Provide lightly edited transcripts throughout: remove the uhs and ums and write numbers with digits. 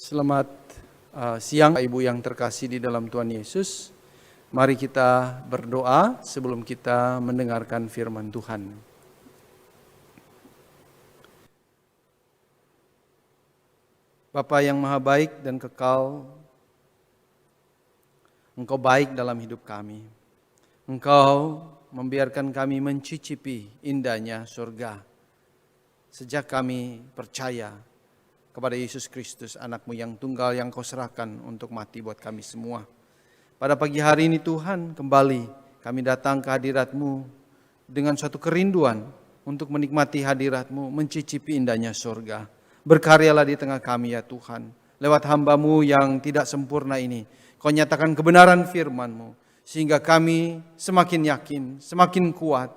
Selamat siang Bapak Ibu yang terkasih di dalam Tuhan Yesus. Mari kita berdoa sebelum kita mendengarkan firman Tuhan. Bapa yang maha baik dan kekal, Engkau baik dalam hidup kami. Engkau membiarkan kami mencicipi indahnya surga. Sejak kami percaya kepada Yesus Kristus, anak-Mu yang tunggal yang Kau serahkan untuk mati buat kami semua. Pada pagi hari ini Tuhan, kembali kami datang ke hadirat-Mu dengan suatu kerinduan untuk menikmati hadirat-Mu, mencicipi indahnya surga. Berkaryalah di tengah kami ya Tuhan. Lewat hamba-Mu yang tidak sempurna ini, Kau nyatakan kebenaran firman-Mu, sehingga kami semakin yakin, semakin kuat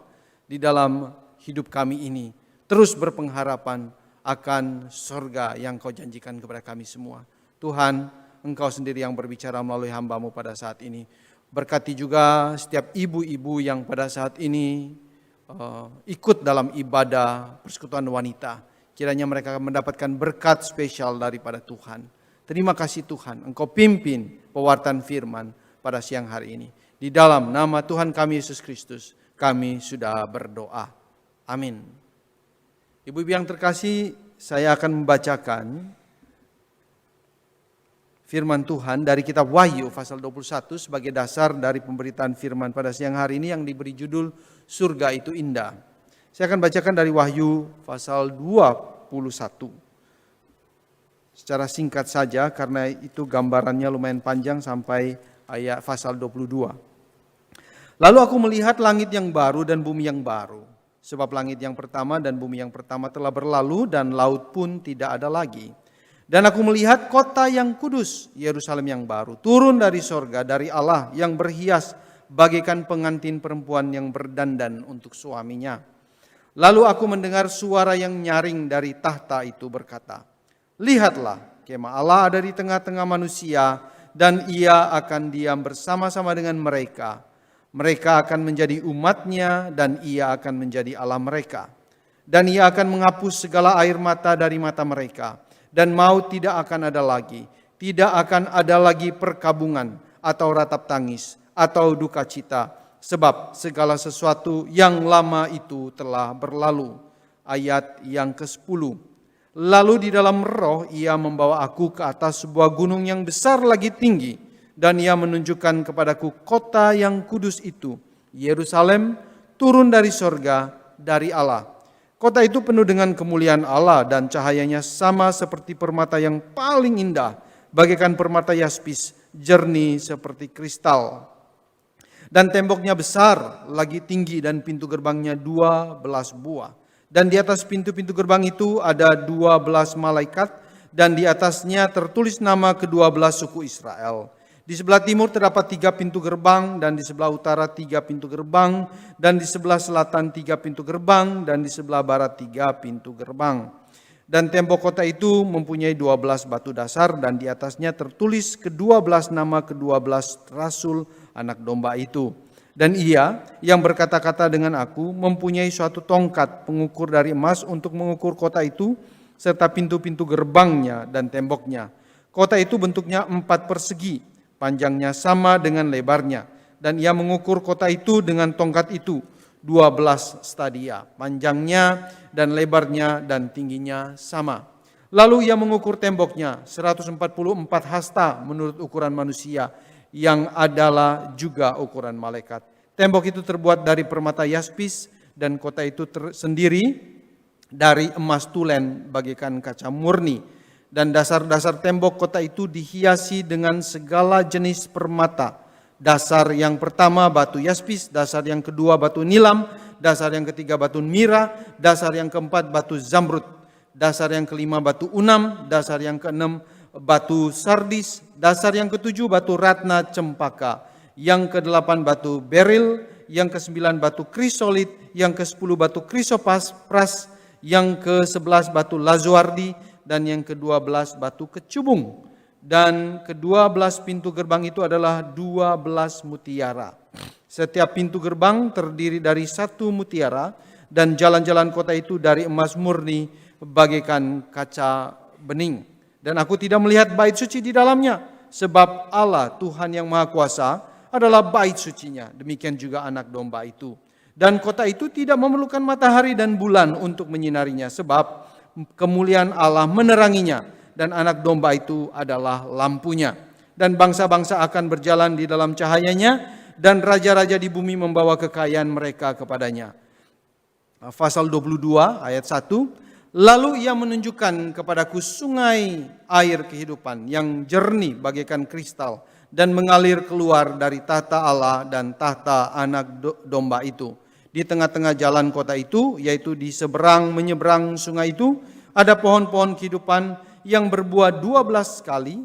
di dalam hidup kami ini. Terus berpengharapan akan surga yang Kau janjikan kepada kami semua. Tuhan, Engkau sendiri yang berbicara melalui hamba-Mu pada saat ini. Berkati juga setiap ibu-ibu yang pada saat ini ikut dalam ibadah persekutuan wanita. Kiranya mereka mendapatkan berkat spesial daripada Tuhan. Terima kasih Tuhan, Engkau pimpin pewartaan firman pada siang hari ini. Di dalam nama Tuhan kami Yesus Kristus, kami sudah berdoa. Amin. Ibu-ibu yang terkasih, saya akan membacakan firman Tuhan dari kitab Wahyu pasal 21 sebagai dasar dari pemberitaan firman pada siang hari ini yang diberi judul Surga itu Indah. Saya akan bacakan dari Wahyu pasal 21. Secara singkat saja karena itu gambarannya lumayan panjang sampai ayat pasal 22. Lalu aku melihat langit yang baru dan bumi yang baru. Sebab langit yang pertama dan bumi yang pertama telah berlalu dan laut pun tidak ada lagi. Dan aku melihat kota yang kudus, Yerusalem yang baru, turun dari sorga, dari Allah yang berhias bagaikan pengantin perempuan yang berdandan untuk suaminya. Lalu aku mendengar suara yang nyaring dari tahta itu berkata, lihatlah, kemah Allah ada di tengah-tengah manusia dan Ia akan diam bersama-sama dengan mereka. Mereka akan menjadi umatnya dan Ia akan menjadi Allah mereka. Dan Ia akan menghapus segala air mata dari mata mereka. Dan maut tidak akan ada lagi. Tidak akan ada lagi perkabungan atau ratap tangis atau duka cita. Sebab segala sesuatu yang lama itu telah berlalu. Ayat yang ke-10. Lalu di dalam roh Ia membawa aku ke atas sebuah gunung yang besar lagi tinggi. Dan Ia menunjukkan kepadaku kota yang kudus itu, Yerusalem, turun dari sorga, dari Allah. Kota itu penuh dengan kemuliaan Allah dan cahayanya sama seperti permata yang paling indah, bagaikan permata yaspis, jernih seperti kristal. Dan temboknya besar, lagi tinggi dan pintu gerbangnya 12 buah. Dan di atas pintu-pintu gerbang itu ada 12 malaikat dan di atasnya tertulis nama ke-12 suku Israel. Di sebelah timur terdapat 3 pintu gerbang, dan di sebelah utara 3 pintu gerbang, dan di sebelah selatan 3 pintu gerbang, dan di sebelah barat 3 pintu gerbang. Dan tembok kota itu mempunyai 12 batu dasar, dan di atasnya tertulis ke-12 nama ke-12 rasul anak domba itu. Dan Ia yang berkata-kata dengan aku mempunyai suatu tongkat pengukur dari emas untuk mengukur kota itu, serta pintu-pintu gerbangnya dan temboknya. Kota itu bentuknya 4 persegi. Panjangnya sama dengan lebarnya. Dan Ia mengukur kota itu dengan tongkat itu 12 stadia. Panjangnya dan lebarnya dan tingginya sama. Lalu Ia mengukur temboknya 144 hasta menurut ukuran manusia, yang adalah juga ukuran malaikat. Tembok itu terbuat dari permata yaspis dan kota itu sendiri dari emas tulen bagaikan kaca murni. Dan dasar-dasar tembok kota itu dihiasi dengan segala jenis permata. Dasar yang pertama batu yaspis, dasar yang kedua batu nilam, dasar yang ketiga batu mira, dasar yang keempat batu zamrud, dasar yang kelima batu unam, dasar yang keenam batu sardis, dasar yang ketujuh batu ratna cempaka, yang kedelapan batu beril, yang ke-9 batu krisolit, yang ke-10 batu krisopras, yang ke-11 batu lazuardi, dan yang ke-12 batu kecubung. Dan ke-12 pintu gerbang itu adalah 12 mutiara. Setiap pintu gerbang terdiri dari 1 mutiara, dan jalan-jalan kota itu dari emas murni bagaikan kaca bening. Dan aku tidak melihat bait suci di dalamnya, sebab Allah Tuhan yang Maha Kuasa adalah bait sucinya. Demikian juga anak domba itu. Dan kota itu tidak memerlukan matahari dan bulan untuk menyinarinya, sebab kemuliaan Allah meneranginya, dan anak domba itu adalah lampunya. Dan bangsa-bangsa akan berjalan di dalam cahayanya, dan raja-raja di bumi membawa kekayaan mereka kepadanya. Pasal 22 ayat 1. Lalu ia menunjukkan kepadaku sungai air kehidupan yang jernih bagaikan kristal dan mengalir keluar dari tahta Allah dan tahta anak domba itu. Di tengah-tengah jalan kota itu, yaitu di seberang menyeberang sungai itu, ada pohon-pohon kehidupan yang berbuah 12 kali,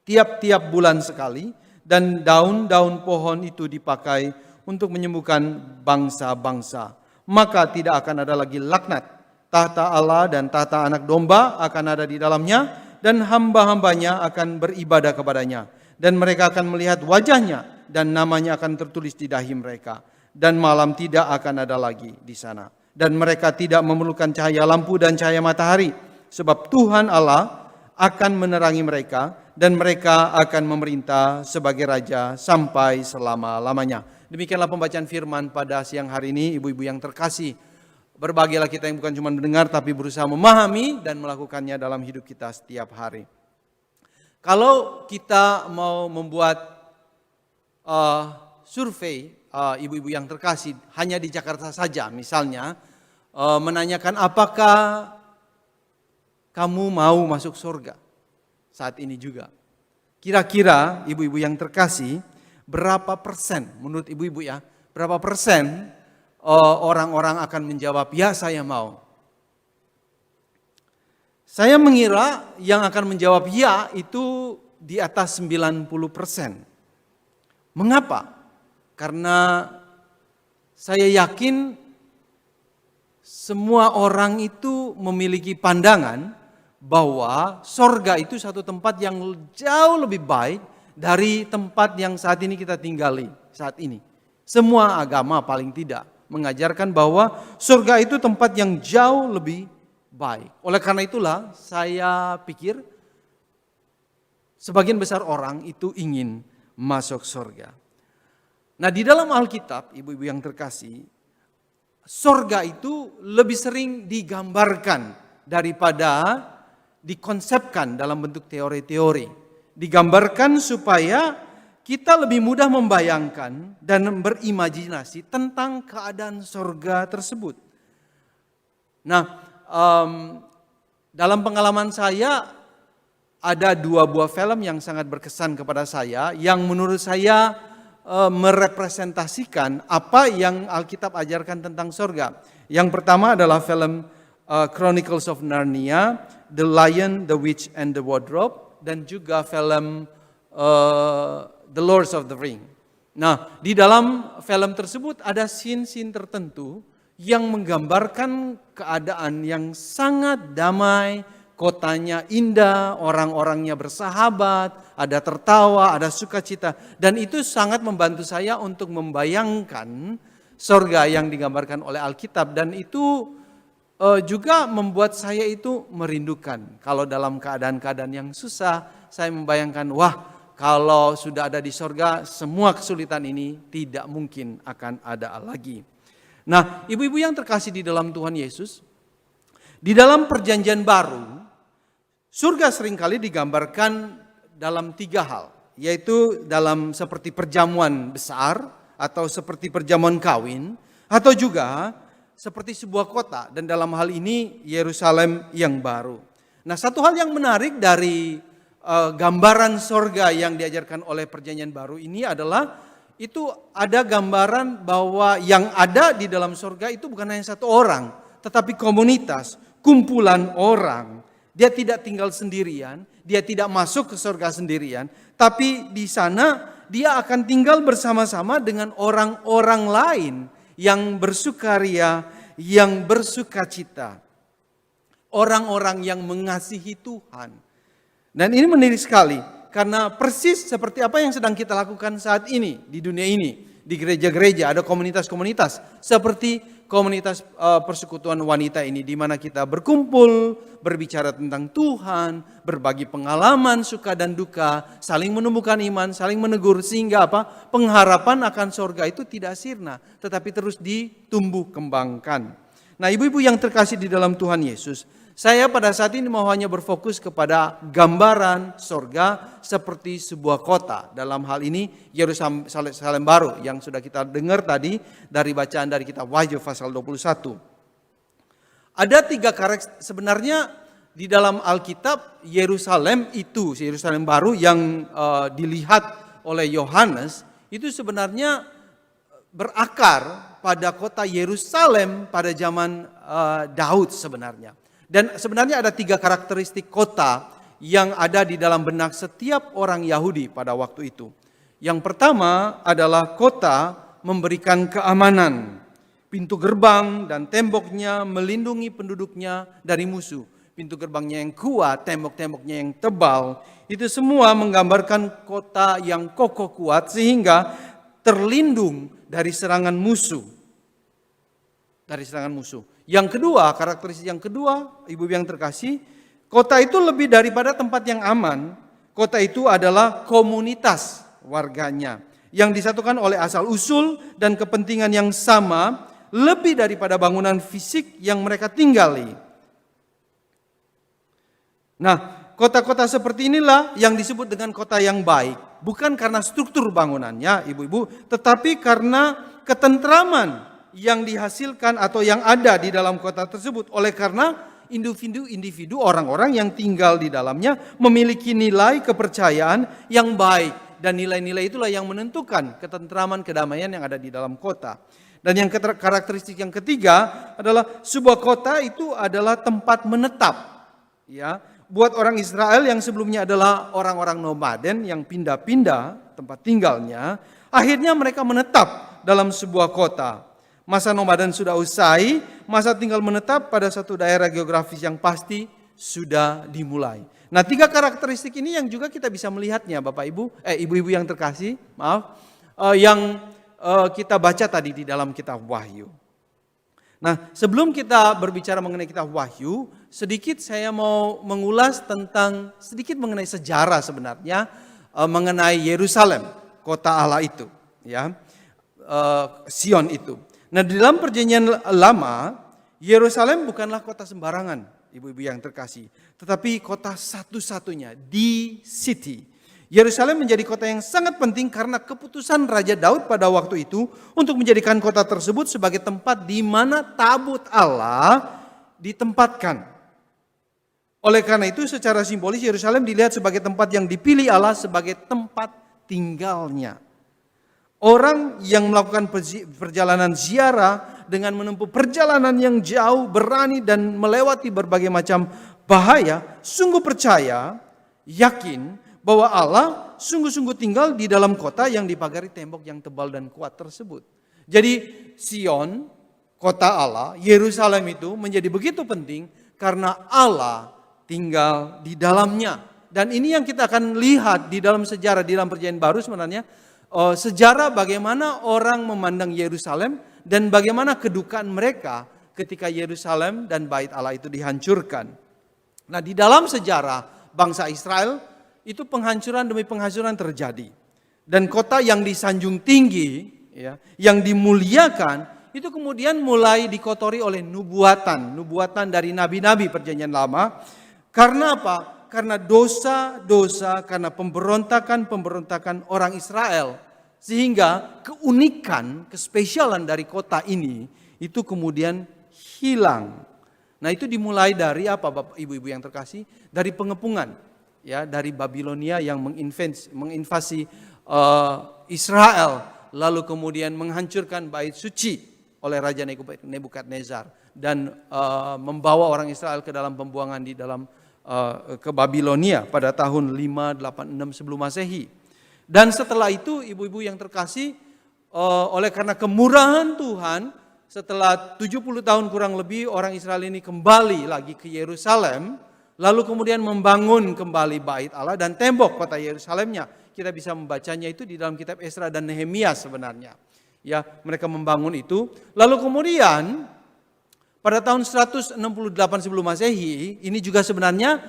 tiap-tiap bulan sekali, dan daun-daun pohon itu dipakai untuk menyembuhkan bangsa-bangsa. Maka tidak akan ada lagi laknat. Tahta Allah dan tahta anak domba akan ada di dalamnya, dan hamba-hambanya akan beribadah kepadanya. Dan mereka akan melihat wajahnya, dan namanya akan tertulis di dahi mereka. Dan malam tidak akan ada lagi di sana. Dan mereka tidak memerlukan cahaya lampu dan cahaya matahari, sebab Tuhan Allah akan menerangi mereka, dan mereka akan memerintah sebagai raja sampai selama-lamanya. Demikianlah pembacaan firman pada siang hari ini, ibu-ibu yang terkasih. Berbahagialah kita yang bukan cuma mendengar, tapi berusaha memahami dan melakukannya dalam hidup kita setiap hari. Kalau kita mau membuat survei ibu-ibu yang terkasih hanya di Jakarta saja, misalnya menanyakan apakah kamu mau masuk surga saat ini juga. Kira-kira ibu-ibu yang terkasih, berapa persen menurut ibu-ibu ya, berapa persen orang-orang akan menjawab, ya saya mau. Saya mengira yang akan menjawab ya itu di atas 90%. Mengapa? Karena saya yakin semua orang itu memiliki pandangan bahwa sorga itu satu tempat yang jauh lebih baik dari tempat yang saat ini kita tinggali saat ini. Semua agama paling tidak mengajarkan bahwa surga itu tempat yang jauh lebih baik. Oleh karena itulah saya pikir sebagian besar orang itu ingin masuk surga. Nah, di dalam Alkitab, ibu-ibu yang terkasih, surga itu lebih sering digambarkan daripada dikonsepkan dalam bentuk teori-teori. Digambarkan supaya kita lebih mudah membayangkan dan berimajinasi tentang keadaan surga tersebut. Nah, dalam pengalaman saya ada 2 buah film yang sangat berkesan kepada saya, yang menurut saya merepresentasikan apa yang Alkitab ajarkan tentang surga. Yang pertama adalah film Chronicles of Narnia, The Lion, The Witch and the Wardrobe, dan juga film The Lord of the Ring. Nah, di dalam film tersebut ada scene-scene tertentu yang menggambarkan keadaan yang sangat damai, kotanya indah, orang-orangnya bersahabat, ada tertawa, ada sukacita. Dan itu sangat membantu saya untuk membayangkan surga yang digambarkan oleh Alkitab. Dan itu juga membuat saya itu merindukan. Kalau dalam keadaan-keadaan yang susah, saya membayangkan, wah, kalau sudah ada di surga, semua kesulitan ini tidak mungkin akan ada lagi. Nah, ibu-ibu yang terkasih di dalam Tuhan Yesus, di dalam perjanjian baru, surga seringkali digambarkan dalam 3 hal. Yaitu dalam seperti perjamuan besar, atau seperti perjamuan kawin, atau juga seperti sebuah kota. Dan dalam hal ini Yerusalem yang baru. Nah, satu hal yang menarik dari gambaran sorga yang diajarkan oleh perjanjian baru ini adalah itu ada gambaran bahwa yang ada di dalam sorga itu bukan hanya satu orang, tetapi komunitas, kumpulan orang. Dia tidak tinggal sendirian, dia tidak masuk ke sorga sendirian, tapi di sana dia akan tinggal bersama-sama dengan orang-orang lain yang bersukaria, yang bersukacita. Orang-orang yang mengasihi Tuhan. Dan ini menarik sekali, karena persis seperti apa yang sedang kita lakukan saat ini di dunia ini. Di gereja-gereja ada komunitas-komunitas seperti komunitas persekutuan wanita ini di mana kita berkumpul, berbicara tentang Tuhan, berbagi pengalaman suka dan duka, saling menumbuhkan iman, saling menegur sehingga pengharapan akan sorga itu tidak sirna, tetapi terus ditumbuh kembangkan. Nah, ibu-ibu yang terkasih di dalam Tuhan Yesus, saya pada saat ini mau hanya berfokus kepada gambaran sorga seperti sebuah kota. Dalam hal ini Yerusalem baru yang sudah kita dengar tadi dari bacaan dari kitab Wahyu pasal 21. Ada 3 karakter sebenarnya di dalam Alkitab. Yerusalem baru yang dilihat oleh Yohanes itu sebenarnya berakar pada kota Yerusalem pada zaman Daud sebenarnya. Dan sebenarnya ada 3 karakteristik kota yang ada di dalam benak setiap orang Yahudi pada waktu itu. Yang pertama adalah kota memberikan keamanan. Pintu gerbang dan temboknya melindungi penduduknya dari musuh. Pintu gerbangnya yang kuat, tembok-temboknya yang tebal. Itu semua menggambarkan kota yang kokoh kuat sehingga terlindung dari serangan musuh. Yang kedua, karakteristik yang kedua, ibu yang terkasih, kota itu lebih daripada tempat yang aman. Kota itu adalah komunitas warganya yang disatukan oleh asal usul dan kepentingan yang sama, lebih daripada bangunan fisik yang mereka tinggali. Nah, kota-kota seperti inilah yang disebut dengan kota yang baik. Bukan karena struktur bangunannya, ibu-ibu, tetapi karena ketentraman yang dihasilkan atau yang ada di dalam kota tersebut. Oleh karena individu orang-orang yang tinggal di dalamnya memiliki nilai kepercayaan yang baik. Dan nilai-nilai itulah yang menentukan ketentraman, kedamaian yang ada di dalam kota. Dan yang karakteristik yang ketiga adalah sebuah kota itu adalah tempat menetap. Ya, buat orang Israel yang sebelumnya adalah orang-orang nomaden yang pindah-pindah tempat tinggalnya, akhirnya mereka menetap dalam sebuah kota. Masa nomaden sudah usai, masa tinggal menetap pada satu daerah geografis yang pasti sudah dimulai. Nah, 3 karakteristik ini yang juga kita bisa melihatnya Bapak Ibu, ibu-ibu yang terkasih, yang kita baca tadi di dalam kitab Wahyu. Nah, sebelum kita berbicara mengenai kitab Wahyu, sedikit saya mau mengulas sedikit mengenai sejarah sebenarnya mengenai Yerusalem, kota Allah itu, ya, Sion itu. Nah, di dalam perjanjian lama, Yerusalem bukanlah kota sembarangan, ibu-ibu yang terkasih, tetapi kota satu-satunya, the city. Yerusalem menjadi kota yang sangat penting karena keputusan Raja Daud pada waktu itu untuk menjadikan kota tersebut sebagai tempat di mana tabut Allah ditempatkan. Oleh karena itu, secara simbolis Yerusalem dilihat sebagai tempat yang dipilih Allah sebagai tempat tinggalnya. Orang yang melakukan perjalanan ziarah dengan menempuh perjalanan yang jauh, berani dan melewati berbagai macam bahaya, sungguh percaya, yakin bahwa Allah sungguh-sungguh tinggal di dalam kota yang dipagari tembok yang tebal dan kuat tersebut. Jadi Sion, kota Allah, Yerusalem itu menjadi begitu penting karena Allah tinggal di dalamnya. Dan ini yang kita akan lihat di dalam sejarah, di dalam perjanjian baru sebenarnya, sejarah bagaimana orang memandang Yerusalem dan bagaimana kedukaan mereka ketika Yerusalem dan bait Allah itu dihancurkan. Nah, di dalam sejarah bangsa Israel itu penghancuran demi penghancuran terjadi. Dan kota yang disanjung tinggi, ya, yang dimuliakan, itu kemudian mulai dikotori oleh nubuatan dari nabi-nabi perjanjian lama. Karena apa? Karena dosa-dosa, karena pemberontakan orang Israel. Sehingga keunikan, kespesialan dari kota ini itu kemudian hilang. Nah, itu dimulai dari apa Bapak Ibu-ibu yang terkasih? Dari pengepungan, ya, dari Babilonia yang menginvasi Israel, lalu kemudian menghancurkan bait suci oleh Raja Nebukadnezar dan membawa orang Israel ke dalam pembuangan di dalam ke Babilonia pada tahun 586 sebelum Masehi. Dan setelah itu ibu-ibu yang terkasih, oleh karena kemurahan Tuhan, setelah 70 tahun kurang lebih orang Israel ini kembali lagi ke Yerusalem, lalu kemudian membangun kembali bait Allah dan tembok kota Yerusalemnya. Kita bisa membacanya itu di dalam kitab Esra dan Nehemia sebenarnya. Ya, mereka membangun itu. Lalu kemudian pada tahun 168 sebelum Masehi, ini juga sebenarnya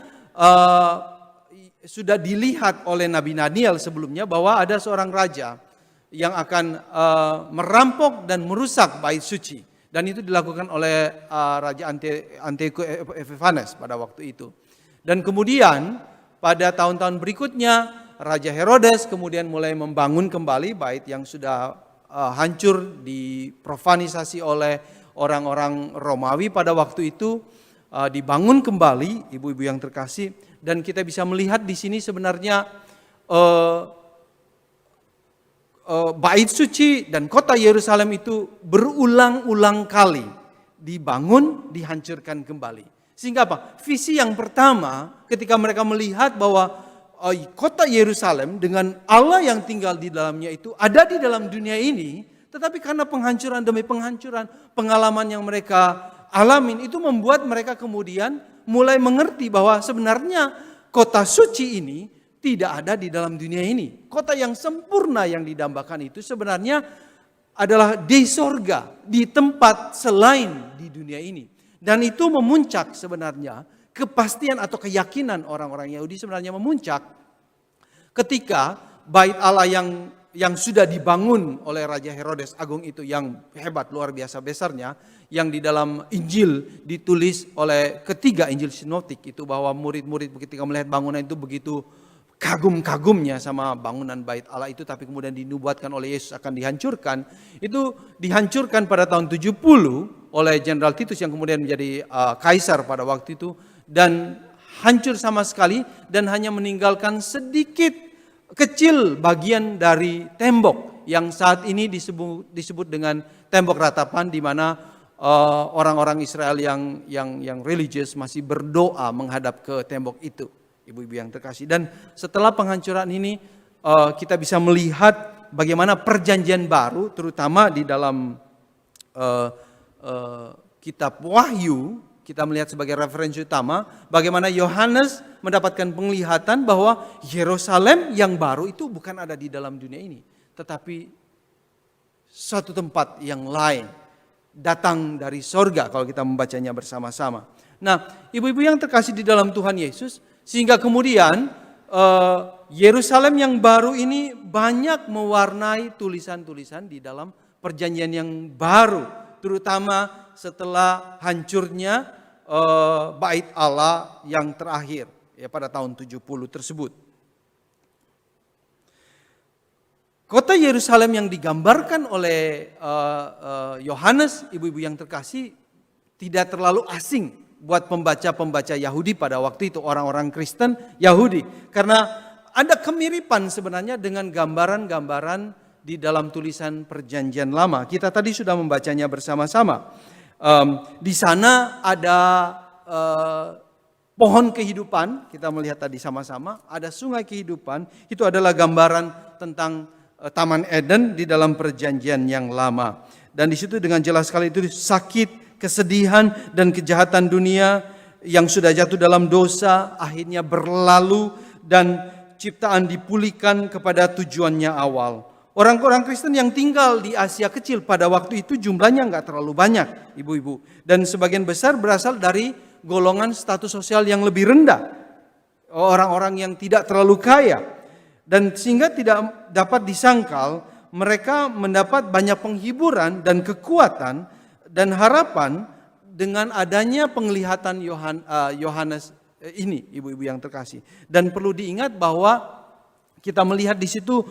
sudah dilihat oleh Nabi Daniel sebelumnya bahwa ada seorang raja yang akan merampok dan merusak bait suci. Dan itu dilakukan oleh Raja Epiphanes pada waktu itu. Dan kemudian pada tahun-tahun berikutnya Raja Herodes kemudian mulai membangun kembali bait yang sudah hancur, diprofanisasi oleh orang-orang Romawi pada waktu itu, dibangun kembali, ibu-ibu yang terkasih, dan kita bisa melihat di sini sebenarnya bait suci dan kota Yerusalem itu berulang-ulang kali dibangun, dihancurkan kembali. Sehingga apa? Visi yang pertama ketika mereka melihat bahwa kota Yerusalem dengan Allah yang tinggal di dalamnya itu ada di dalam dunia ini, tetapi karena penghancuran demi penghancuran, pengalaman yang mereka alamin itu membuat mereka kemudian mulai mengerti bahwa sebenarnya kota suci ini tidak ada di dalam dunia ini. Kota yang sempurna yang didambakan itu sebenarnya adalah di sorga, di tempat selain di dunia ini. Dan itu memuncak sebenarnya kepastian atau keyakinan orang-orang Yahudi sebenarnya memuncak ketika bait Allah yang sudah dibangun oleh Raja Herodes Agung itu yang hebat, luar biasa besarnya, yang di dalam Injil ditulis oleh ketiga Injil sinoptik itu bahwa murid-murid ketika melihat bangunan itu begitu kagum-kagumnya sama bangunan bait Allah itu, tapi kemudian dinubuatkan oleh Yesus akan dihancurkan. Itu dihancurkan pada tahun 70 oleh Jenderal Titus yang kemudian menjadi kaisar pada waktu itu, dan hancur sama sekali dan hanya meninggalkan sedikit kecil bagian dari tembok yang saat ini disebut dengan tembok ratapan, di mana orang-orang Israel yang religius masih berdoa menghadap ke tembok itu, ibu-ibu yang terkasih. Dan setelah penghancuran ini kita bisa melihat bagaimana perjanjian baru, terutama di dalam kitab Wahyu, kita melihat sebagai referensi utama bagaimana Yohanes mendapatkan penglihatan bahwa Yerusalem yang baru itu bukan ada di dalam dunia ini, tetapi suatu tempat yang lain, datang dari sorga kalau kita membacanya bersama-sama. Nah, ibu-ibu yang terkasih di dalam Tuhan Yesus, sehingga kemudian Yerusalem yang baru ini banyak mewarnai tulisan-tulisan di dalam perjanjian yang baru, terutama setelah hancurnya bait Allah yang terakhir ya pada tahun 70 tersebut. Kota Yerusalem yang digambarkan oleh Yohanes, ibu-ibu yang terkasih, tidak terlalu asing buat pembaca-pembaca Yahudi pada waktu itu, orang-orang Kristen Yahudi, karena ada kemiripan sebenarnya dengan gambaran-gambaran di dalam tulisan Perjanjian Lama. Kita tadi sudah membacanya bersama-sama. Di sana ada pohon kehidupan, kita melihat tadi sama-sama, ada sungai kehidupan, itu adalah gambaran tentang Taman Eden di dalam Perjanjian yang Lama. Dan di situ dengan jelas sekali itu sakit, kesedihan dan kejahatan dunia yang sudah jatuh dalam dosa akhirnya berlalu dan ciptaan dipulihkan kepada tujuannya awal. Orang-orang Kristen yang tinggal di Asia Kecil pada waktu itu jumlahnya nggak terlalu banyak, ibu-ibu. Dan sebagian besar berasal dari golongan status sosial yang lebih rendah. Orang-orang yang tidak terlalu kaya. Dan sehingga tidak dapat disangkal mereka mendapat banyak penghiburan dan kekuatan dan harapan dengan adanya penglihatan Yohanes ini, ibu-ibu yang terkasih. Dan perlu diingat bahwa kita melihat di situ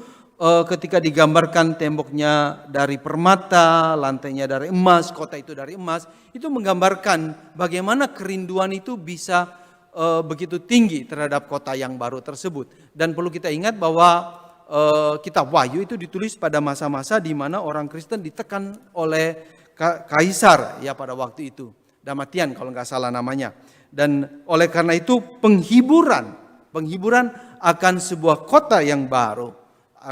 ketika digambarkan temboknya dari permata, lantainya dari emas, kota itu dari emas, itu menggambarkan bagaimana kerinduan itu bisa begitu tinggi terhadap kota yang baru tersebut. Dan perlu kita ingat bahwa kitab Wahyu itu ditulis pada masa-masa di mana orang Kristen ditekan oleh kaisar ya pada waktu itu, Damatian kalau nggak salah namanya. Dan oleh karena itu penghiburan akan sebuah kota yang baru,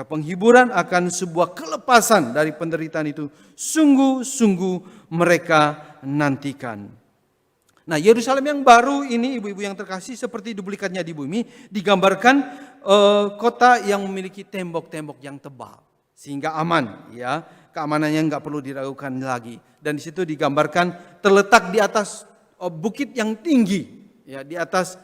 penghiburan akan sebuah kelepasan dari penderitaan itu sungguh-sungguh mereka nantikan. Nah, Yerusalem yang baru ini, ibu-ibu yang terkasih, seperti duplikatnya di bumi, digambarkan kota yang memiliki tembok-tembok yang tebal. sehingga aman, ya. Keamanannya nggak perlu diragukan lagi. Dan di situ digambarkan terletak di atas bukit yang tinggi, ya, di atas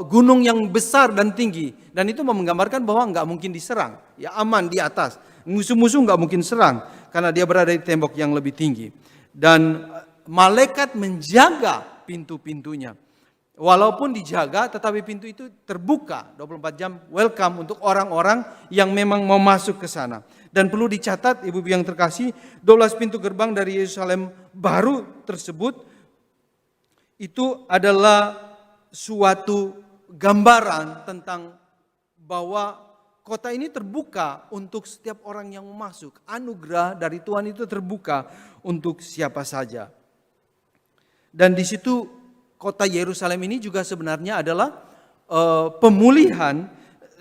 gunung yang besar dan tinggi. Dan itu menggambarkan bahwa nggak mungkin diserang, ya, aman di atas. Musuh-musuh nggak mungkin serang karena dia berada di tembok yang lebih tinggi. Dan malaikat menjaga pintu-pintunya. Walaupun dijaga, tetapi pintu itu terbuka 24 jam, welcome untuk orang-orang yang memang mau masuk ke sana. Dan perlu dicatat, ibu-ibu yang terkasih, 12 pintu gerbang dari Yerusalem baru tersebut, itu adalah suatu gambaran tentang bahwa kota ini terbuka untuk setiap orang yang mau masuk. Anugerah dari Tuhan itu terbuka untuk siapa saja. Dan di situ kota Yerusalem ini juga sebenarnya adalah pemulihan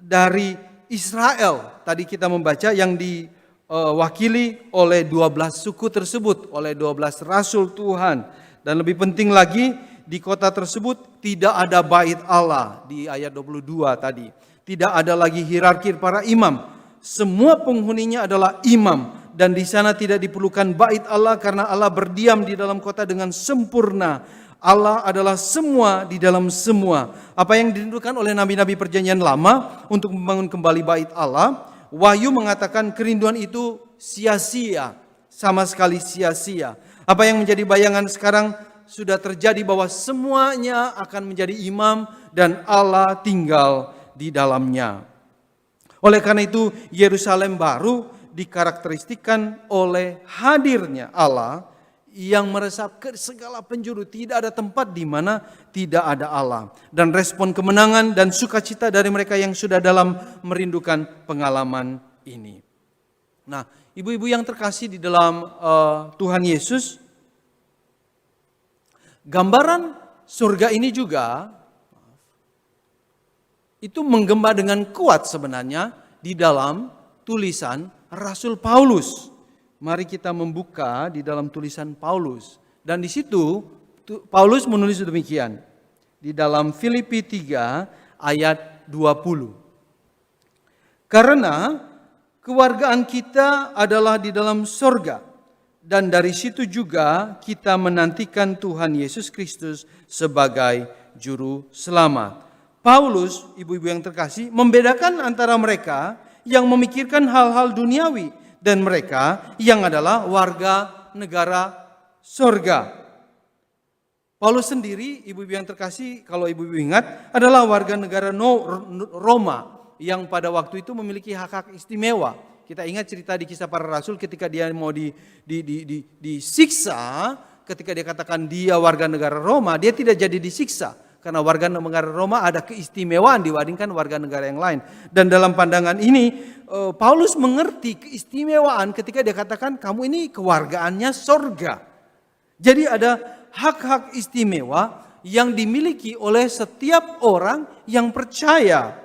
dari Israel. Tadi kita membaca yang diwakili oleh 12 suku tersebut, oleh 12 rasul Tuhan. Dan lebih penting lagi, di kota tersebut tidak ada bait Allah di ayat 22 tadi. Tidak ada lagi hierarki para imam. Semua penghuninya adalah imam. Dan di sana tidak diperlukan bait Allah karena Allah berdiam di dalam kota dengan sempurna. Allah adalah semua di dalam semua. Apa yang dirindukan oleh nabi-nabi perjanjian lama untuk membangun kembali bait Allah, Wahyu mengatakan kerinduan itu sia-sia, sama sekali sia-sia. Apa yang menjadi bayangan sekarang sudah terjadi bahwa semuanya akan menjadi imam dan Allah tinggal di dalamnya. Oleh karena itu Yerusalem baru dikarakteristikkan oleh hadirnya Allah yang meresap ke segala penjuru. Tidak ada tempat di mana tidak ada Allah. Dan respon kemenangan dan sukacita dari mereka yang sudah dalam merindukan pengalaman ini. Nah, ibu-ibu yang terkasih di dalam Tuhan Yesus, gambaran surga ini juga itu menggema dengan kuat sebenarnya di dalam tulisan Rasul Paulus. Mari kita membuka di dalam tulisan Paulus. Dan di situ Paulus menulis demikian. Di dalam Filipi 3 ayat 20. Karena kewargaan kita adalah di dalam sorga. Dan dari situ juga kita menantikan Tuhan Yesus Kristus sebagai juru selamat. Paulus, ibu-ibu yang terkasih, membedakan antara mereka yang memikirkan hal-hal duniawi dan mereka yang adalah warga negara sorga. Paulus sendiri, ibu-ibu yang terkasih, kalau ibu-ibu ingat, adalah warga negara Roma yang pada waktu itu memiliki hak-hak istimewa. Kita ingat cerita di Kisah Para Rasul ketika dia mau disiksa, ketika dia katakan dia warga negara Roma, dia tidak jadi disiksa. Karena warga negara Roma ada keistimewaan dibandingkan warga negara yang lain. Dan dalam pandangan ini, Paulus mengerti keistimewaan ketika dia katakan kamu ini kewargaannya sorga. Jadi ada hak-hak istimewa yang dimiliki oleh setiap orang yang percaya.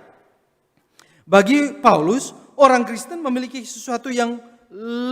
Bagi Paulus, orang Kristen memiliki sesuatu yang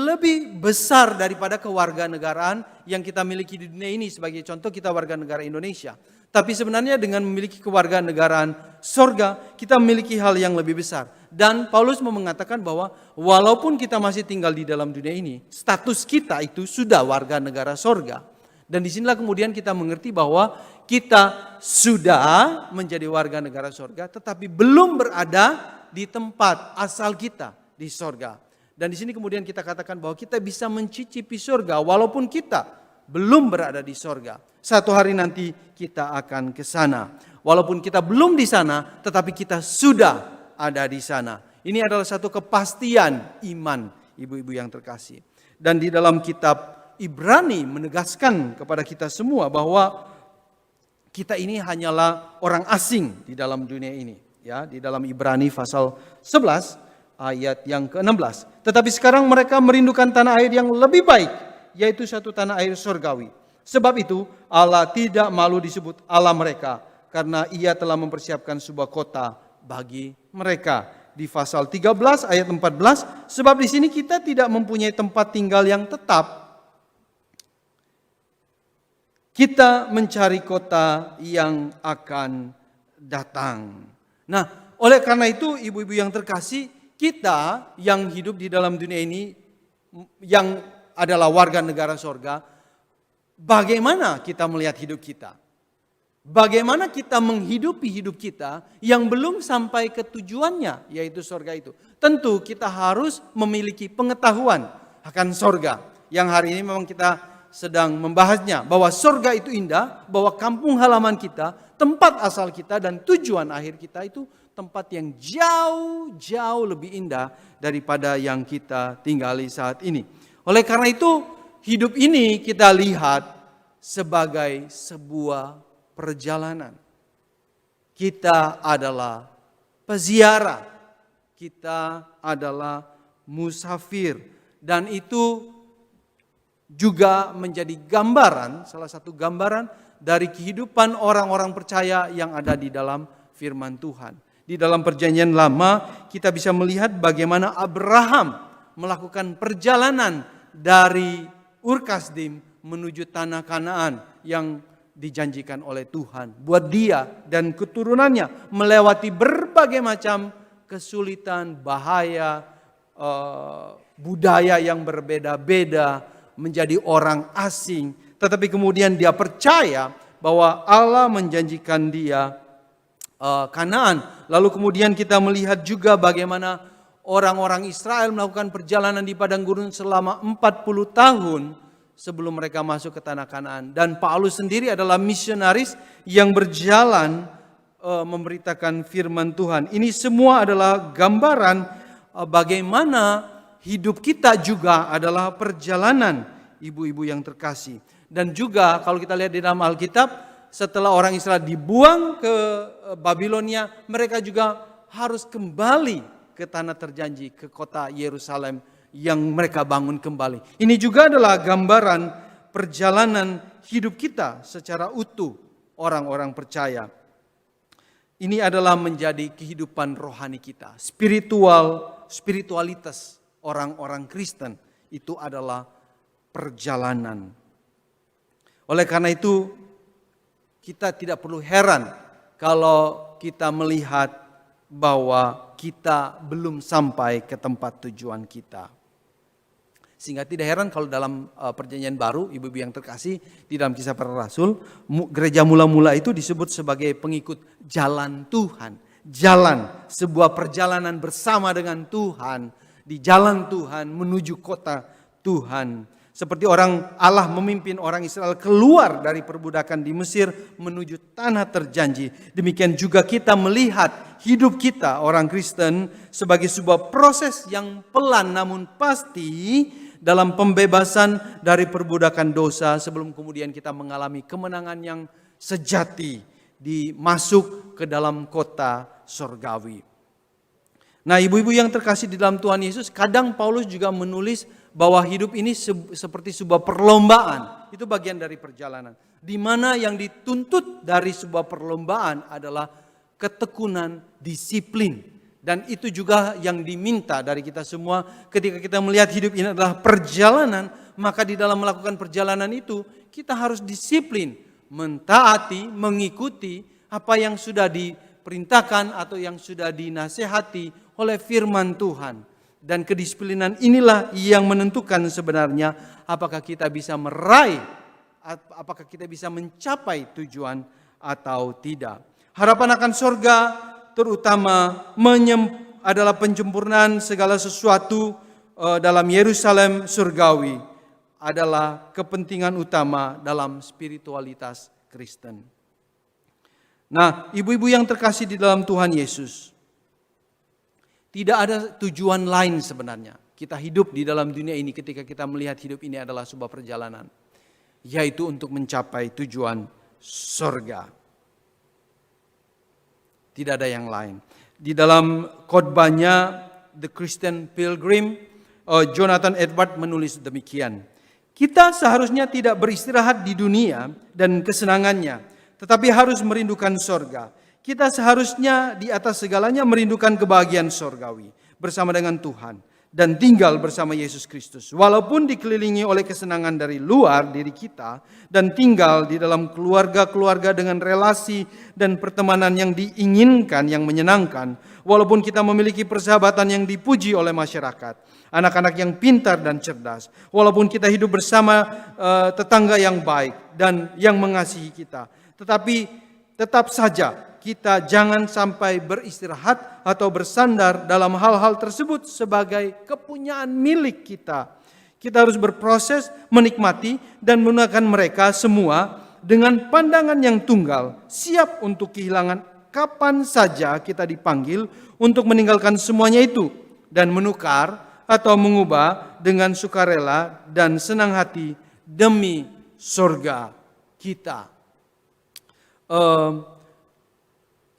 lebih besar daripada kewarganegaraan yang kita miliki di dunia ini. Sebagai contoh, kita warga negara Indonesia. Tapi sebenarnya dengan memiliki kewarganegaraan sorga, kita memiliki hal yang lebih besar. Dan Paulus mau mengatakan bahwa walaupun kita masih tinggal di dalam dunia ini, status kita itu sudah warga negara sorga. Dan disinilah kemudian kita mengerti bahwa kita sudah menjadi warga negara sorga, tetapi belum berada di tempat asal kita di sorga. Dan di sini kemudian kita katakan bahwa kita bisa mencicipi sorga walaupun kita belum berada di sorga. Satu hari nanti kita akan ke sana. Walaupun kita belum di sana, tetapi kita sudah ada di sana. Ini adalah satu kepastian iman, ibu-ibu yang terkasih. Dan di dalam kitab Ibrani menegaskan kepada kita semua bahwa kita ini hanyalah orang asing di dalam dunia ini. Ya, di dalam Ibrani pasal 11 ayat yang ke-16. Tetapi sekarang mereka merindukan tanah air yang lebih baik, yaitu satu tanah air surgawi. Sebab itu Allah tidak malu disebut Allah mereka, karena Ia telah mempersiapkan sebuah kota bagi mereka. Di pasal 13 ayat 14, sebab di sini kita tidak mempunyai tempat tinggal yang tetap. Kita mencari kota yang akan datang. Nah, oleh karena itu ibu-ibu yang terkasih, kita yang hidup di dalam dunia ini, yang adalah warga negara sorga, bagaimana kita melihat hidup kita? Bagaimana kita menghidupi hidup kita yang belum sampai ke tujuannya, yaitu sorga itu? Tentu kita harus memiliki pengetahuan akan sorga. Yang hari ini memang kita sedang membahasnya, bahwa sorga itu indah, bahwa kampung halaman kita, tempat asal kita dan tujuan akhir kita itu tempat yang jauh lebih indah daripada yang kita tinggali saat ini. Oleh karena itu, hidup ini kita lihat sebagai sebuah perjalanan. Kita adalah peziarah, kita adalah musafir, dan itu juga menjadi gambaran, salah satu gambaran dari kehidupan orang-orang percaya yang ada di dalam firman Tuhan. Di dalam Perjanjian Lama kita bisa melihat bagaimana Abraham melakukan perjalanan dari Ur Kasdim menuju tanah Kanaan yang dijanjikan oleh Tuhan buat dia dan keturunannya, melewati berbagai macam kesulitan, bahaya, budaya yang berbeda-beda, menjadi orang asing, tetapi kemudian dia percaya bahwa Allah menjanjikan dia Kanaan. Lalu kemudian kita melihat juga bagaimana orang-orang Israel melakukan perjalanan di padang gurun selama 40 tahun sebelum mereka masuk ke tanah Kanaan. Dan Paulus sendiri adalah misionaris yang berjalan memberitakan firman Tuhan. Ini semua adalah gambaran bagaimana hidup kita juga adalah perjalanan, ibu-ibu yang terkasih. Dan juga kalau kita lihat di dalam Alkitab, setelah orang Israel dibuang ke Babilonia, mereka juga harus kembali ke tanah terjanji, ke kota Yerusalem yang mereka bangun kembali. Ini juga adalah gambaran perjalanan hidup kita secara utuh orang-orang percaya. Ini adalah menjadi kehidupan rohani kita. Spiritualitas orang-orang Kristen itu adalah perjalanan. Oleh karena itu kita tidak perlu heran kalau kita melihat bahwa kita belum sampai ke tempat tujuan kita. Sehingga tidak heran kalau dalam Perjanjian Baru, ibu-ibu yang terkasih, di dalam Kisah Para Rasul, gereja mula-mula itu disebut sebagai pengikut jalan Tuhan. Jalan, sebuah perjalanan bersama dengan Tuhan, di jalan Tuhan menuju kota Tuhan. Seperti Allah memimpin orang Israel keluar dari perbudakan di Mesir menuju tanah terjanji. Demikian juga kita melihat hidup kita orang Kristen sebagai sebuah proses yang pelan namun pasti dalam pembebasan dari perbudakan dosa sebelum kemudian kita mengalami kemenangan yang sejati masuk ke dalam kota sorgawi. Nah, ibu-ibu yang terkasih di dalam Tuhan Yesus, kadang Paulus juga menulis bahwa hidup ini seperti sebuah perlombaan. Itu bagian dari perjalanan. Di mana yang dituntut dari sebuah perlombaan adalah ketekunan, disiplin. Dan itu juga yang diminta dari kita semua ketika kita melihat hidup ini adalah perjalanan. Maka di dalam melakukan perjalanan itu kita harus disiplin, mentaati, mengikuti apa yang sudah diperintahkan atau yang sudah dinasehati oleh firman Tuhan. Dan kedisiplinan inilah yang menentukan sebenarnya apakah kita bisa meraih, apakah kita bisa mencapai tujuan atau tidak. Harapan akan sorga terutama adalah penyempurnaan segala sesuatu dalam Yerusalem surgawi, adalah kepentingan utama dalam spiritualitas Kristen. Nah, ibu-ibu yang terkasih di dalam Tuhan Yesus, tidak ada tujuan lain sebenarnya. Kita hidup di dalam dunia ini ketika kita melihat hidup ini adalah sebuah perjalanan, yaitu untuk mencapai tujuan surga. Tidak ada yang lain. Di dalam khotbahnya The Christian Pilgrim, Jonathan Edwards menulis demikian. Kita seharusnya tidak beristirahat di dunia dan kesenangannya, tetapi harus merindukan sorga. Kita seharusnya di atas segalanya merindukan kebahagiaan sorgawi bersama dengan Tuhan. dan tinggal bersama Yesus Kristus. Walaupun dikelilingi oleh kesenangan dari luar diri kita dan tinggal di dalam keluarga-keluarga dengan relasi dan pertemanan yang diinginkan, yang menyenangkan, walaupun kita memiliki persahabatan yang dipuji oleh masyarakat, anak-anak yang pintar dan cerdas, walaupun kita hidup bersama tetangga yang baik dan yang mengasihi kita, tetapi tetap saja kita jangan sampai beristirahat atau bersandar dalam hal-hal tersebut sebagai kepunyaan milik kita. Kita harus berproses, menikmati, dan menggunakan mereka semua dengan pandangan yang tunggal, siap untuk kehilangan kapan saja kita dipanggil untuk meninggalkan semuanya itu dan menukar atau mengubah dengan sukarela dan senang hati demi surga kita.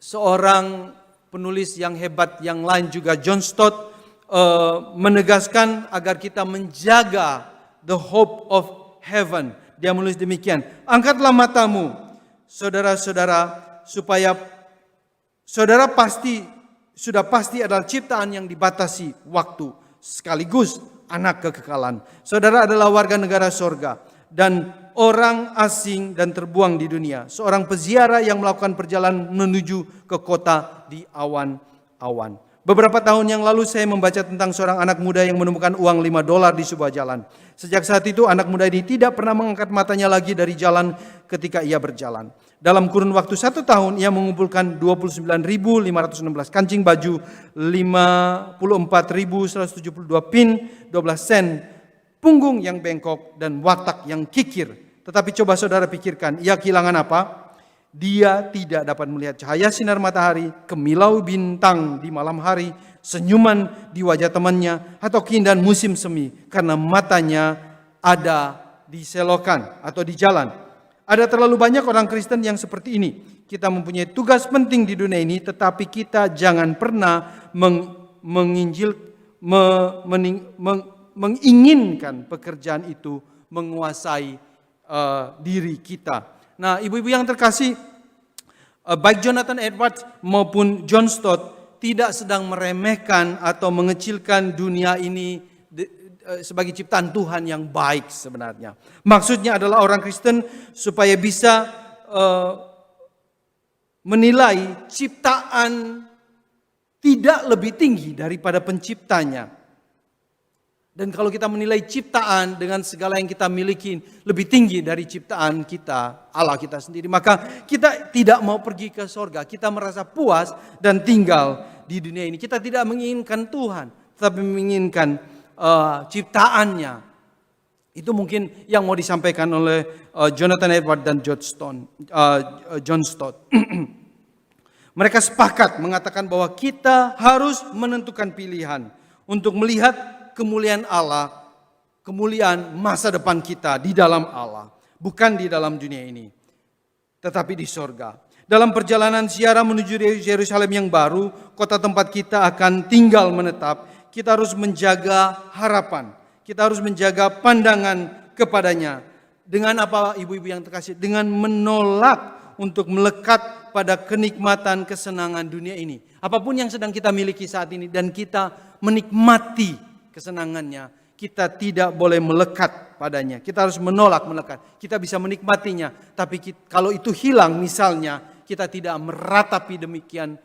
Seorang penulis yang hebat yang lain juga, John Stott, menegaskan agar kita menjaga the hope of heaven. Dia menulis demikian, angkatlah matamu, saudara-saudara, supaya saudara sudah pasti adalah ciptaan yang dibatasi waktu, sekaligus anak kekekalan. Saudara adalah warga negara sorga dan orang asing dan terbuang di dunia. Seorang peziarah yang melakukan perjalanan menuju ke kota di awan-awan. Beberapa tahun yang lalu saya membaca tentang seorang anak muda yang menemukan uang $5 di sebuah jalan. Sejak saat itu anak muda ini tidak pernah mengangkat matanya lagi dari jalan ketika ia berjalan. Dalam kurun waktu 1 tahun ia mengumpulkan 29.516 kancing baju, 54.172 pin, 12 sen, punggung yang bengkok dan watak yang kikir. Tetapi coba saudara pikirkan, ia kehilangan apa? Dia tidak dapat melihat cahaya sinar matahari, kemilau bintang di malam hari, senyuman di wajah temannya, atau keindahan musim semi karena matanya ada di selokan atau di jalan. Ada terlalu banyak orang Kristen yang seperti ini. Kita mempunyai tugas penting di dunia ini, tetapi kita jangan pernah menginginkan pekerjaan itu menguasai diri kita. Nah, ibu-ibu yang terkasih, baik Jonathan Edwards maupun John Stott tidak sedang meremehkan atau mengecilkan dunia ini sebagai ciptaan Tuhan yang baik sebenarnya. Maksudnya adalah orang Kristen supaya bisa menilai ciptaan tidak lebih tinggi daripada penciptanya. Dan kalau kita menilai ciptaan dengan segala yang kita miliki lebih tinggi dari ciptaan kita, Allah kita sendiri, maka kita tidak mau pergi ke sorga. Kita merasa puas dan tinggal di dunia ini. Kita tidak menginginkan Tuhan, tetapi menginginkan ciptaannya. Itu mungkin yang mau disampaikan oleh Jonathan Edwards dan John Stott. Mereka sepakat mengatakan bahwa kita harus menentukan pilihan untuk melihat kemuliaan Allah, kemuliaan masa depan kita di dalam Allah, bukan di dalam dunia ini, tetapi di sorga. Dalam perjalanan ziarah menuju Yerusalem yang baru, kota tempat kita akan tinggal menetap, kita harus menjaga harapan, kita harus menjaga pandangan kepadanya. Dengan apa, ibu-ibu yang terkasih? Dengan menolak untuk melekat pada kenikmatan kesenangan dunia ini. Apapun yang sedang kita miliki saat ini dan kita menikmati kesenangannya, kita tidak boleh melekat padanya. Kita harus menolak melekat. Kita bisa menikmatinya, tapi kalau itu hilang misalnya, kita tidak meratapi demikian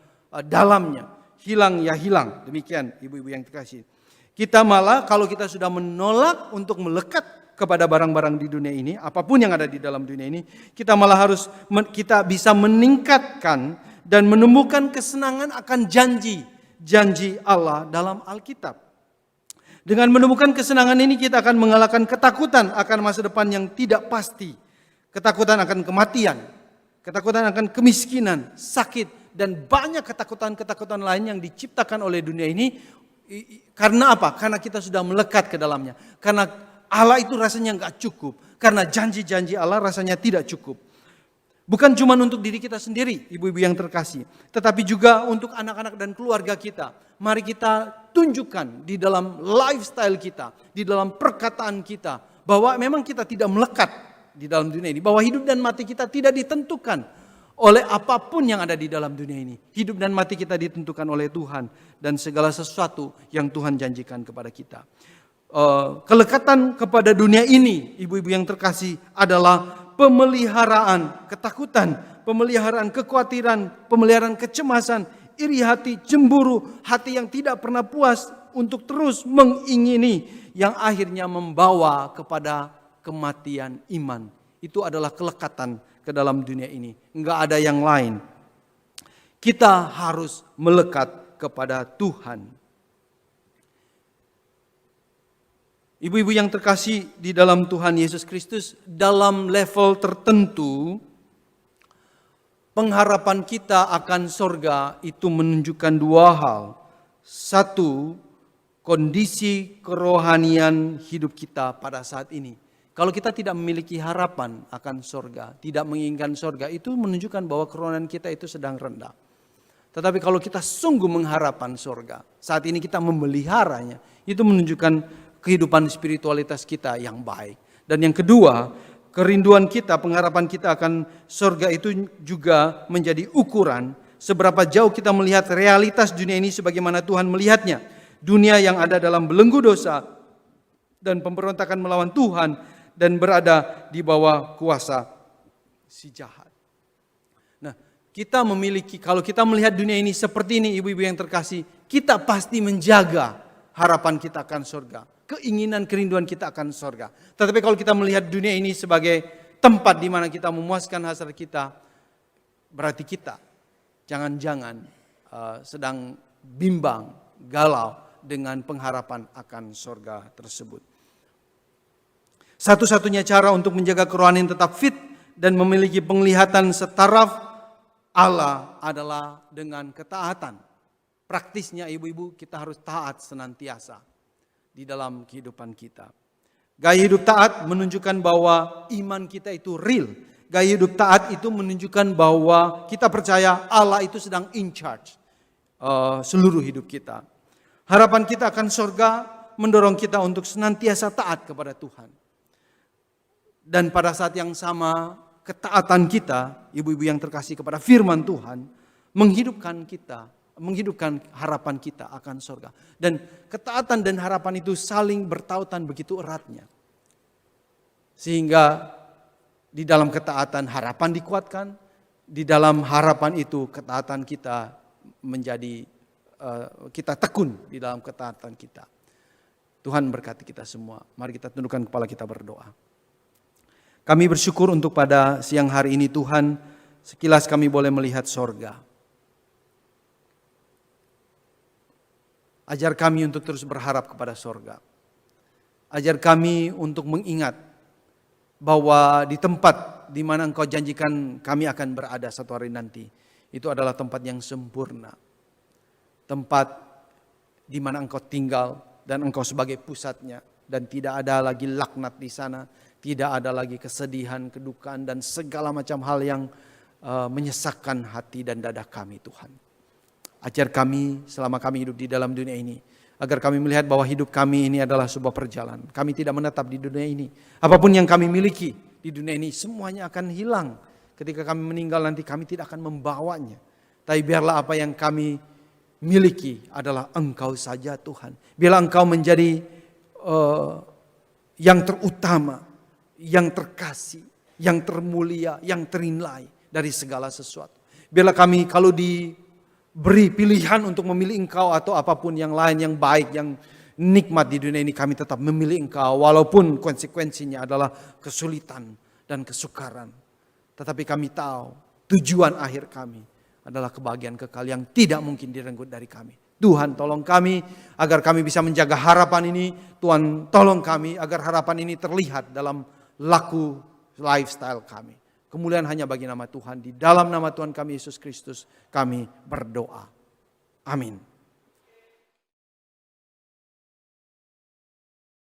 dalamnya. Hilang ya hilang. Demikian ibu-ibu yang terkasih. Kita malah kalau kita sudah menolak untuk melekat kepada barang-barang di dunia ini, apapun yang ada di dalam dunia ini, kita malah kita bisa meningkatkan dan menemukan kesenangan akan janji Allah dalam Alkitab. Dengan menemukan kesenangan ini kita akan mengalahkan ketakutan akan masa depan yang tidak pasti. Ketakutan akan kematian, ketakutan akan kemiskinan, sakit, dan banyak ketakutan-ketakutan lain yang diciptakan oleh dunia ini. Karena apa? Karena kita sudah melekat ke dalamnya. Karena Allah itu rasanya nggak cukup. Karena janji-janji Allah rasanya tidak cukup. Bukan cuma untuk diri kita sendiri, ibu-ibu yang terkasih, tetapi juga untuk anak-anak dan keluarga kita. Mari kita tunjukkan di dalam lifestyle kita, di dalam perkataan kita, bahwa memang kita tidak melekat di dalam dunia ini, bahwa hidup dan mati kita tidak ditentukan oleh apapun yang ada di dalam dunia ini. Hidup dan mati kita ditentukan oleh Tuhan dan segala sesuatu yang Tuhan janjikan kepada kita. Kelekatan kepada dunia ini, ibu-ibu yang terkasih, adalah pemeliharaan ketakutan, pemeliharaan kekhawatiran, pemeliharaan kecemasan, iri hati, cemburu, hati yang tidak pernah puas untuk terus mengingini, yang akhirnya membawa kepada kematian iman. Itu adalah kelekatan ke dalam dunia ini. Enggak ada yang lain. Kita harus melekat kepada Tuhan. Ibu-ibu yang terkasih di dalam Tuhan Yesus Kristus, dalam level tertentu, pengharapan kita akan sorga itu menunjukkan dua hal. Satu, kondisi kerohanian hidup kita pada saat ini. Kalau kita tidak memiliki harapan akan sorga, tidak menginginkan sorga, itu menunjukkan bahwa kerohanian kita itu sedang rendah. Tetapi kalau kita sungguh mengharapkan sorga, saat ini kita memeliharanya, itu menunjukkan kehidupan spiritualitas kita yang baik. Dan yang kedua, kerinduan kita, pengharapan kita akan sorga itu juga menjadi ukuran seberapa jauh kita melihat realitas dunia ini sebagaimana Tuhan melihatnya. Dunia yang ada dalam belenggu dosa dan pemberontakan melawan Tuhan, dan berada di bawah kuasa si jahat. Nah, kita memiliki, kalau kita melihat dunia ini seperti ini, ibu-ibu yang terkasih, kita pasti menjaga harapan kita akan surga, keinginan kerinduan kita akan surga. Tetapi kalau kita melihat dunia ini sebagai tempat di mana kita memuaskan hasrat kita, berarti kita jangan-jangan sedang bimbang, galau dengan pengharapan akan surga tersebut. Satu-satunya cara untuk menjaga kerohanian tetap fit dan memiliki penglihatan setaraf Allah adalah dengan ketaatan. Praktisnya ibu-ibu, kita harus taat senantiasa di dalam kehidupan kita. Gaya hidup taat menunjukkan bahwa iman kita itu real. Gaya hidup taat itu menunjukkan bahwa kita percaya Allah itu sedang in charge seluruh hidup kita. Harapan kita akan surga mendorong kita untuk senantiasa taat kepada Tuhan. Dan pada saat yang sama, ketaatan kita, ibu-ibu yang terkasih kepada firman Tuhan, menghidupkan kita, menghidupkan harapan kita akan surga. Dan ketaatan dan harapan itu saling bertautan begitu eratnya. Sehingga di dalam ketaatan harapan dikuatkan, di dalam harapan itu ketaatan kita menjadi, kita tekun di dalam ketaatan kita. Tuhan berkati kita semua. Mari kita tundukkan kepala kita berdoa. Kami bersyukur untuk pada siang hari ini Tuhan, sekilas kami boleh melihat sorga. Ajar kami untuk terus berharap kepada sorga. Ajar kami untuk mengingat bahwa di tempat di mana Engkau janjikan kami akan berada satu hari nanti, itu adalah tempat yang sempurna. Tempat di mana Engkau tinggal dan Engkau sebagai pusatnya. Dan tidak ada lagi laknat di sana, tidak ada lagi kesedihan, kedukaan, dan segala macam hal yang menyesakkan hati dan dada kami Tuhan. Ajar kami selama kami hidup di dalam dunia ini, agar kami melihat bahwa hidup kami ini adalah sebuah perjalanan. Kami tidak menetap di dunia ini. Apapun yang kami miliki di dunia ini, semuanya akan hilang. Ketika kami meninggal nanti kami tidak akan membawanya. Tapi biarlah apa yang kami miliki adalah Engkau saja Tuhan. Biarlah Engkau menjadi yang terutama, yang terkasih, yang termulia, yang ternilai dari segala sesuatu. Biarlah kami kalau diberi pilihan untuk memilih Engkau atau apapun yang lain yang baik, yang nikmat di dunia ini, kami tetap memilih Engkau walaupun konsekuensinya adalah kesulitan dan kesukaran. Tetapi kami tahu tujuan akhir kami adalah kebahagiaan kekal yang tidak mungkin direnggut dari kami. Tuhan tolong kami agar kami bisa menjaga harapan ini. Tuhan tolong kami agar harapan ini terlihat dalam laku lifestyle kami. Kemuliaan hanya bagi nama Tuhan. Di dalam nama Tuhan kami Yesus Kristus kami berdoa. Amin.